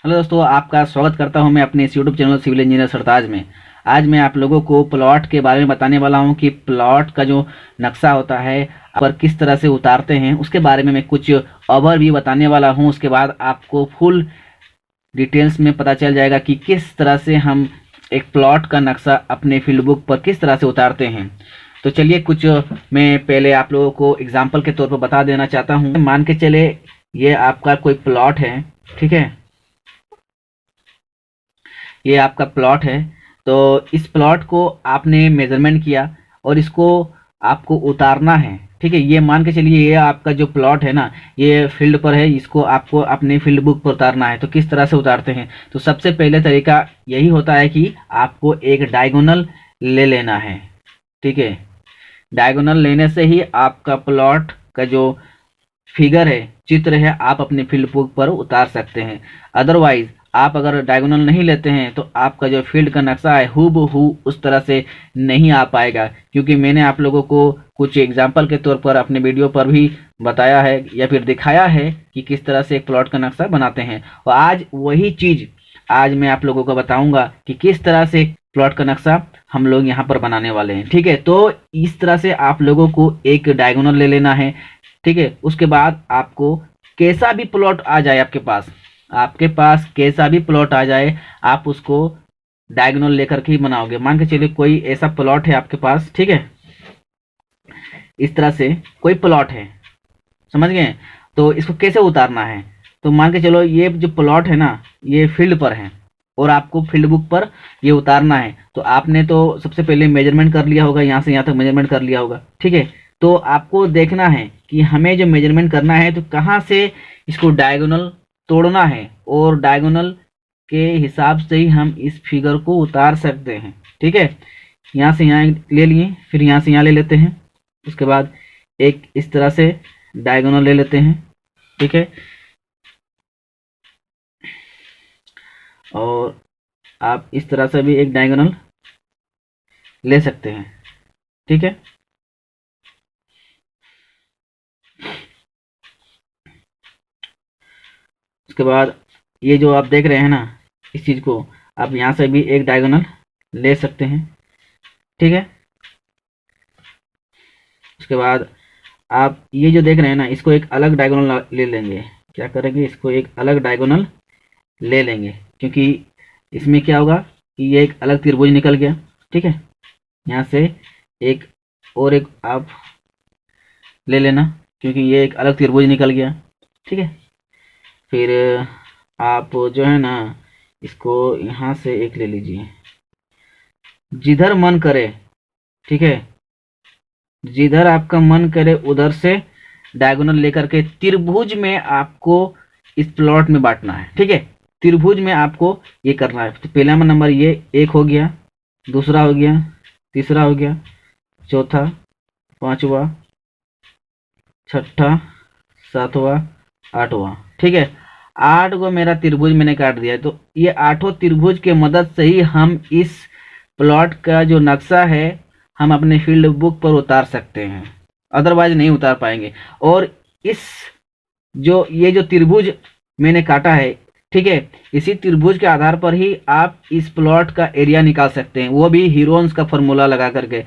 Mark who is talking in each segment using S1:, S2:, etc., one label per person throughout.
S1: Hello दोस्तों, आपका स्वागत करता हूं मैं अपने इस यूट्यूब चैनल सिविल इंजीनियर सरताज में। आज मैं आप लोगों को प्लॉट के बारे में बताने वाला हूं कि प्लॉट का जो नक्शा होता है पर किस तरह से उतारते हैं, उसके बारे में मैं कुछ ओवरव्यू बताने वाला हूं। उसके बाद आपको फुल डिटेल्स में पता चल जाएगा कि किस तरह से हम एक प्लॉट का नक्शा अपने फील्ड बुक पर किस तरह से उतारते हैं। तो चलिए कुछ मैं पहले आप लोगों को एग्जाम्पल के तौर पर बता देना चाहता हूँ। मान के चले ये आपका कोई प्लॉट है, ठीक है, ये आपका प्लॉट है। तो इस प्लॉट को आपने मेजरमेंट किया और इसको आपको उतारना है, ठीक है। ये मान के चलिए ये आपका जो प्लॉट है ना, ये फील्ड पर है, इसको आपको अपने फील्ड बुक पर उतारना है। तो किस तरह से उतारते हैं? तो सबसे पहले तरीका यही होता है कि आपको एक डायगोनल ले लेना है, ठीक है। डायगोनल लेने से ही आपका प्लॉट का जो फिगर है, चित्र है, आप अपने फील्ड बुक पर उतार सकते हैं। अदरवाइज आप अगर डायगोनल नहीं लेते हैं तो आपका जो फील्ड का नक्शा है हूबहू उस तरह से नहीं आ पाएगा, क्योंकि मैंने आप लोगों को कुछ एग्जाम्पल के तौर पर अपने वीडियो पर भी बताया है या फिर दिखाया है कि किस तरह से एक प्लॉट का नक्शा बनाते हैं। और आज वही चीज़ आज मैं आप लोगों को बताऊंगा कि किस तरह से प्लॉट का नक्शा हम लोग यहाँ पर बनाने वाले हैं, ठीक है। तो इस तरह से आप लोगों को एक डायगोनल ले लेना है, ठीक है। उसके बाद आपको कैसा भी प्लॉट आ जाए, आपके पास कैसा भी प्लॉट आ जाए, आप उसको डायगोनल लेकर के ही बनाओगे। मान के चलिए कोई ऐसा प्लॉट है आपके पास, ठीक है, इस तरह से कोई प्लॉट है, समझ गए। तो इसको कैसे उतारना है? तो मान के चलो ये जो प्लॉट है ना, ये फील्ड पर है और आपको फील्ड बुक पर ये उतारना है। तो आपने तो सबसे पहले मेजरमेंट कर लिया होगा, यहाँ से यहाँ तक मेजरमेंट कर लिया होगा, ठीक है। तो आपको देखना है कि हमें जो मेजरमेंट करना है तो कहाँ से इसको डायगोनल तोड़ना है, और डायगोनल के हिसाब से ही हम इस फिगर को उतार सकते हैं, ठीक है। यहाँ से यहाँ ले लिए, फिर यहाँ से यहाँ ले लेते हैं, उसके बाद एक इस तरह से डायगोनल ले लेते हैं, ठीक है। और आप इस तरह से भी एक डायगोनल ले सकते हैं, ठीक है। उसके बाद ये जो आप देख रहे हैं ना, इस चीज़ को आप यहाँ से भी एक डायगोनल ले सकते हैं, ठीक है। उसके बाद आप ये जो देख रहे हैं ना, इसको एक अलग डायगोनल ले लेंगे। क्या करेंगे? इसको एक अलग डायगोनल ले लेंगे, क्योंकि इसमें क्या होगा कि ये एक अलग त्रिभुज निकल गया, ठीक है। यहाँ से एक और एक आप ले लेना, क्योंकि ये एक अलग त्रिभुज निकल गया, ठीक है। फिर आप जो है ना, इसको यहाँ से एक ले लीजिए, जिधर मन करे, ठीक है, जिधर आपका मन करे उधर से डायगोनल लेकर के त्रिभुज में आपको इस प्लॉट में बांटना है, ठीक है। त्रिभुज में आपको ये करना है। तो पहला नंबर ये एक हो गया, दूसरा हो गया, तीसरा हो गया, चौथा, पांचवा, छठा, सातवां, आठवां, ठीक है। 8 को मेरा त्रिभुज मैंने काट दिया। तो ये 8 त्रिभुज के मदद से ही हम इस प्लॉट का जो नक्शा है हम अपने फील्ड बुक पर उतार सकते हैं, अदरवाइज नहीं उतार पाएंगे। और इस ये जो त्रिभुज मैंने काटा है, ठीक है, इसी त्रिभुज के आधार पर ही आप इस प्लॉट का एरिया निकाल सकते हैं, वो भी हीरोन्स का फॉर्मूला लगा करके।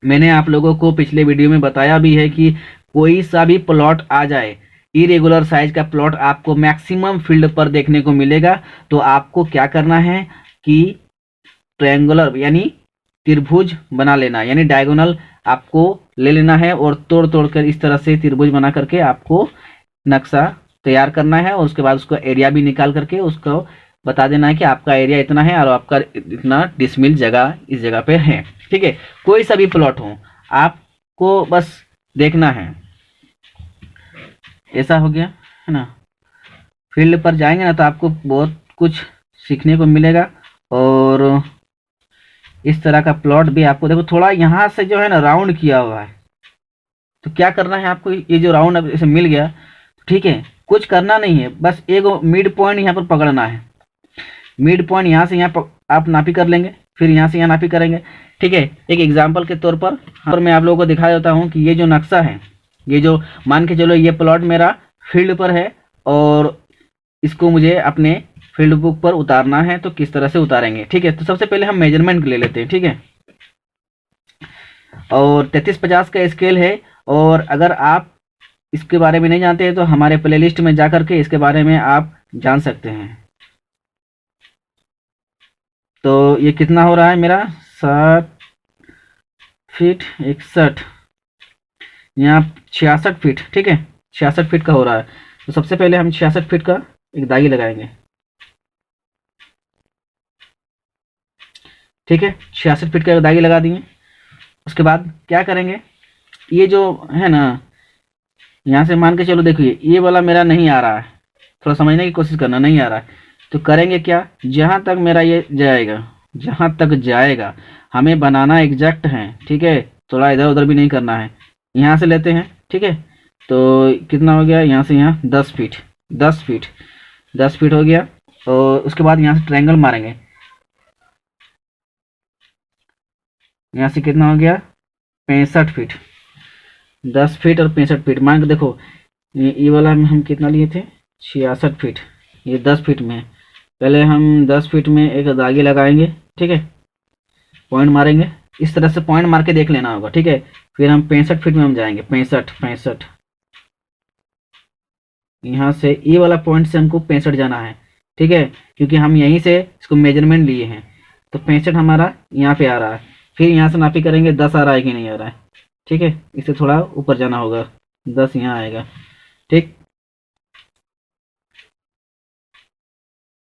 S1: मैंने आप लोगों को पिछले वीडियो में बताया भी है कि कोई सा भी प्लॉट आ जाए, इरेगुलर साइज का प्लॉट आपको मैक्सिमम फील्ड पर देखने को मिलेगा। तो आपको क्या करना है कि ट्रायंगुलर यानी त्रिभुज बना लेना, यानी डायगोनल आपको ले लेना है और तोड़ तोड़ कर इस तरह से त्रिभुज बना करके आपको नक्शा तैयार करना है। और उसके बाद उसको एरिया भी निकाल करके उसको बता देना है कि आपका एरिया इतना है और आपका इतना डिसमिल जगह इस जगह पे है, ठीक है। कोई सा भी प्लॉट हो, आपको बस देखना है। ऐसा हो गया है ना। फील्ड पर जाएंगे ना तो आपको बहुत कुछ सीखने को मिलेगा। और इस तरह का प्लॉट भी आपको देखो, थोड़ा यहाँ से जो है ना राउंड किया हुआ है। तो क्या करना है आपको, ये जो राउंड अब ऐसे मिल गया, ठीक है, कुछ करना नहीं है, बस एक मिड पॉइंट यहाँ पर पकड़ना है। मिड पॉइंट यहाँ से यहाँ आप नापी कर लेंगे, फिर यहाँ से यहाँ नापी करेंगे, ठीक है। एक एग्जाम्पल के तौर पर मैं आप लोगों को दिखा देता हूँ कि ये जो नक्शा है, ये जो मान के चलो ये प्लॉट मेरा फील्ड पर है और इसको मुझे अपने फील्ड बुक पर उतारना है तो किस तरह से उतारेंगे। ठीक है, तो सबसे पहले हम मेजरमेंट ले लेते हैं। ठीक है, और 3350 का स्केल है, और अगर आप इसके बारे में नहीं जानते हैं तो हमारे प्लेलिस्ट में जा करके इसके बारे में आप जान सकते हैं। तो ये कितना हो रहा है मेरा, 7 फीट 61, यहाँ 66 फीट। ठीक है, 66 फीट का हो रहा है। तो सबसे पहले हम 66 फीट का एक दागी लगाएंगे। ठीक है, 66 फीट का एक दागी लगा दिए। उसके बाद क्या करेंगे, ये जो है ना, यहाँ से मान के चलो, देखिए ये वाला मेरा नहीं आ रहा है, थोड़ा समझने की कोशिश करना, नहीं आ रहा है। तो करेंगे क्या, जहाँ तक मेरा ये जाएगा, जहाँ तक जाएगा हमें बनाना एग्जैक्ट है। ठीक है, थोड़ा इधर उधर भी नहीं करना है। यहाँ से लेते हैं। ठीक है, तो कितना हो गया, यहाँ से यहाँ 10 फीट, 10 फीट, 10 फीट हो गया। और उसके बाद यहाँ से ट्रायंगल मारेंगे। यहाँ से कितना हो गया, 65 फीट, 10 फीट और 65 फीट मान के देखो। ये वाला हम कितना लिए थे, 66 फीट, ये 10 फीट में है। पहले हम 10 फीट में एक दागी लगाएंगे। ठीक है, पॉइंट मारेंगे, इस तरह से पॉइंट मार के देख लेना होगा। ठीक है, फिर हम 65 फीट में हम जाएंगे, 65 यहाँ से ये वाला पॉइंट से हमको 65 जाना है। ठीक है, क्योंकि हम यहीं से इसको मेजरमेंट लिए हैं। तो 65 हमारा यहाँ पे आ रहा है। फिर यहाँ से नापी करेंगे 10 आ रहा है कि नहीं आ रहा है। ठीक है, इससे थोड़ा ऊपर जाना होगा, 10 यहाँ आएगा। ठीक,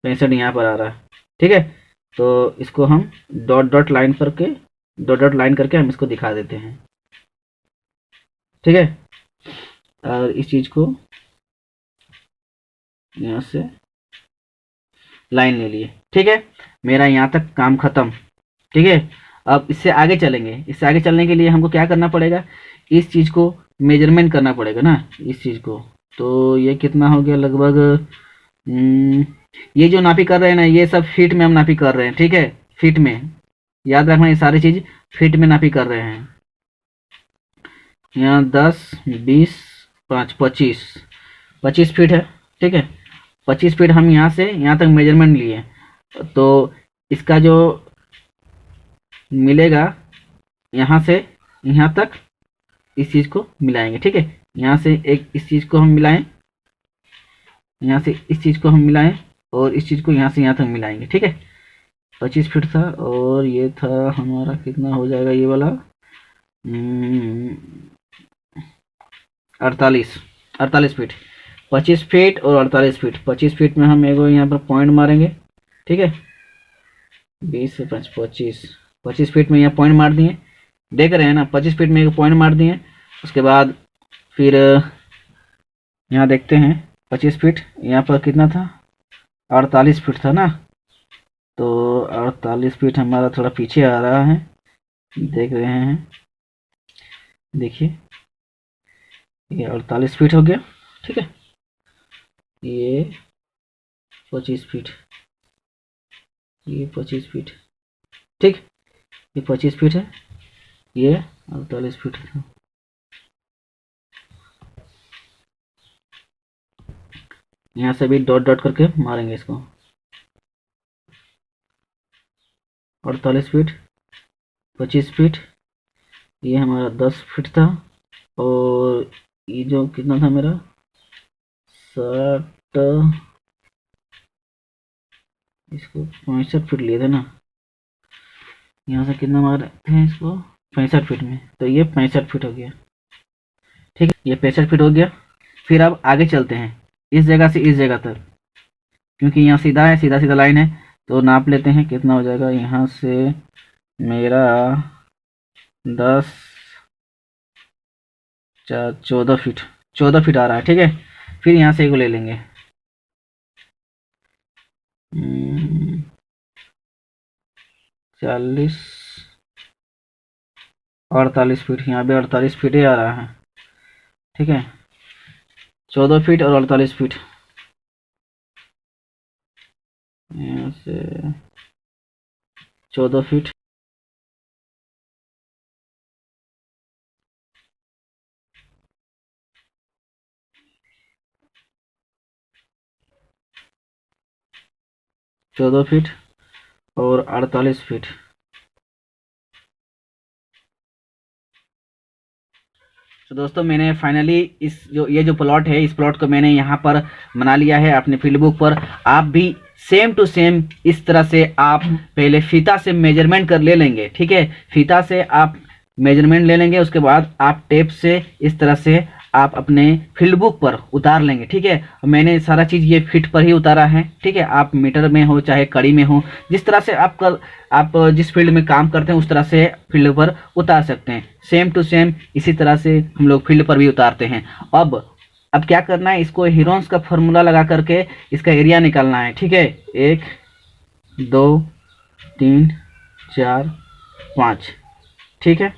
S1: 65 यहाँ पर आ रहा है। ठीक है, तो इसको हम डॉट डॉट लाइन करके, डॉट डॉट लाइन करके हम इसको दिखा देते हैं। ठीक है, और इस चीज को यहाँ से लाइन ले लिए। ठीक है, मेरा यहाँ तक काम खत्म। ठीक है, अब इससे आगे चलेंगे। इससे आगे चलने के लिए हमको क्या करना पड़ेगा, इस चीज को मेजरमेंट करना पड़ेगा ना, इस चीज को। तो ये कितना हो गया लगभग, ये जो नापी कर रहे हैं ना, ये सब फीट में हम नापी कर रहे हैं। ठीक है, फीट में, याद रखना ये सारी चीज फीट में नापी कर रहे हैं। यहाँ 10 20 5 25, 25 फीट है। ठीक है, 25 फीट हम यहाँ से यहाँ तक मेजरमेंट लिए। तो इसका जो मिलेगा, यहाँ से यहाँ तक इस चीज को मिलाएंगे। ठीक है, यहाँ से एक इस चीज को हम मिलाएं, यहाँ से इस चीज को हम मिलाएं, और इस चीज को यहाँ से यहाँ तक मिलाएंगे। ठीक है, 25 फीट था, और ये था हमारा कितना हो जाएगा, ये वाला 48 फीट। 25 फीट और 48 फीट, 25 फीट में हम एगो यहाँ पर पॉइंट मारेंगे। ठीक है, 20 से 5 25, 25 फीट में यहाँ पॉइंट मार दिए। देख रहे हैं ना, 25 फीट में एक पॉइंट मार दिए। उसके बाद फिर यहाँ देखते हैं, 25 फीट यहाँ पर कितना था, 48 फीट था ना। तो 48 फीट हमारा थोड़ा पीछे आ रहा है, देख रहे हैं। देखिए, ये 48 फीट हो गया। ठीक है, ये 25 फीट, ये 25 फीट। ठीक, ये 25 फीट है, ये 48 फीट है। यहाँ से भी डॉट डॉट करके मारेंगे इसको। 48 फीट, 25 फीट, ये हमारा 10 फीट था। और ये जो कितना था मेरा, 60, इसको 65 फीट लिए थे ना। यहाँ से कितना मारे थे इसको, 65 फीट में। तो ये 65 फीट हो गया। ठीक है, ये 65 फीट हो गया। फिर अब आगे चलते हैं, इस जगह से इस जगह तक, क्योंकि यहाँ सीधा है, सीधा सीधा लाइन है। तो नाप लेते हैं कितना हो जाएगा। यहाँ से मेरा 10 14 फीट, 14 फीट आ रहा है। ठीक है, फिर यहाँ से एक ले लेंगे, 40 48 फीट, यहाँ भी 48 फीट ही आ रहा है। ठीक है, 14 फीट और 48 फीट, यहाँ से 14 फीट। 14 फीट और 48 फीट। तो दोस्तों मैंने फाइनली ये जो प्लॉट है, इस प्लॉट को मैंने यहाँ पर बना लिया है अपने फील्ड बुक पर। आप भी सेम टू सेम इस तरह से आप पहले फीता से मेजरमेंट कर ले लेंगे, ठीक है। फीता से आप मेजरमेंट ले लेंगे, उसके बाद आप टेप से इस तरह से आप अपने फील्ड बुक पर उतार लेंगे, ठीक है। मैंने सारा चीज़ ये फीट पर ही उतारा है, ठीक है। आप मीटर में हो चाहे कड़ी में हो, जिस तरह से आप जिस फील्ड में काम करते हैं उस तरह से फील्ड पर उतार सकते हैं। सेम टू सेम इसी तरह से हम लोग फील्ड पर भी उतारते हैं। अब क्या करना है, इसको हीरोन्स का फॉर्मूला लगा करके इसका एरिया निकालना है, ठीक है। 1 2 3 4 5, ठीक है।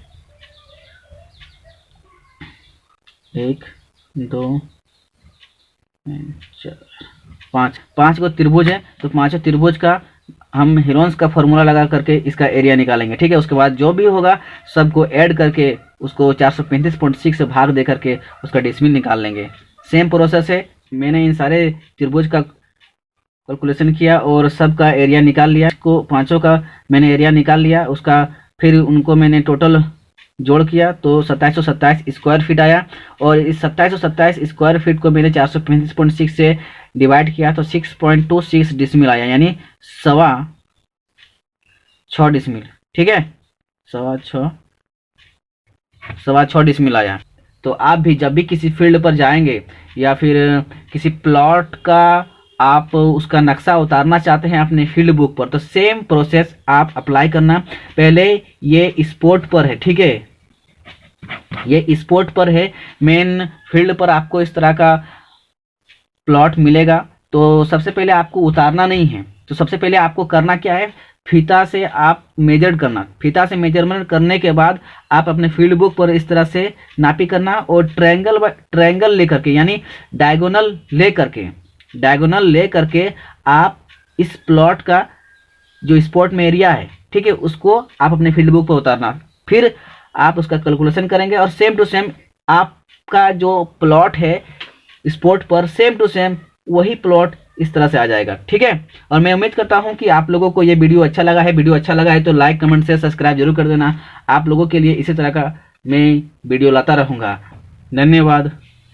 S1: 1 2 3 4 5, 5 को त्रिभुज है, तो 5 त्रिभुज का हम हीरोन्स का फॉर्मूला लगा करके इसका एरिया निकालेंगे, ठीक है। उसके बाद जो भी होगा सबको ऐड करके उसको 435.6 से भाग दे करके उसका डेसिमल निकाल लेंगे। सेम प्रोसेस है, मैंने इन सारे त्रिभुज का कैलकुलेशन किया और सबका एरिया निकाल लिया। इसको 5 का मैंने एरिया निकाल लिया, उसका फिर उनको मैंने टोटल जोड़ किया तो 2727 स्क्वायर फीट आया। और इस 2727 स्क्वायर फीट को मैंने 435.6 से डिवाइड किया तो 6.26 डिसमिल आया, यानी 6.25 डिसमिल, ठीक है। 6.25 डिसमिल आया। तो आप भी जब भी किसी फील्ड पर जाएंगे या फिर किसी प्लॉट का आप उसका नक्शा उतारना चाहते हैं अपने फील्ड बुक पर, तो सेम प्रोसेस आप अप्लाई करना। पहले ये स्पॉट पर है, ठीक है, ये स्पॉट पर है। मेन फील्ड पर आपको इस तरह का प्लॉट मिलेगा, तो सबसे पहले आपको उतारना नहीं है। तो सबसे पहले आपको करना क्या है, फीता से आप मेजर करना। फीता से मेजरमेंट करने के बाद आप अपने फील्ड बुक पर इस तरह से नापी करना और ट्रायंगल लेकर के, यानी डायगोनल ले करके आप इस प्लॉट का जो स्पॉट में एरिया है, ठीक है, उसको आप अपने फील्ड बुक पर उतारना। फिर आप उसका कैलकुलेशन करेंगे और सेम टू सेम आपका जो प्लॉट है स्पॉट पर, सेम टू सेम वही प्लॉट इस तरह से आ जाएगा, ठीक है। और मैं उम्मीद करता हूं कि आप लोगों को ये वीडियो अच्छा लगा है। वीडियो अच्छा लगा है तो लाइक कमेंट से सब्सक्राइब जरूर कर देना। आप लोगों के लिए इसी तरह का मैं वीडियो लाता रहूँगा। धन्यवाद।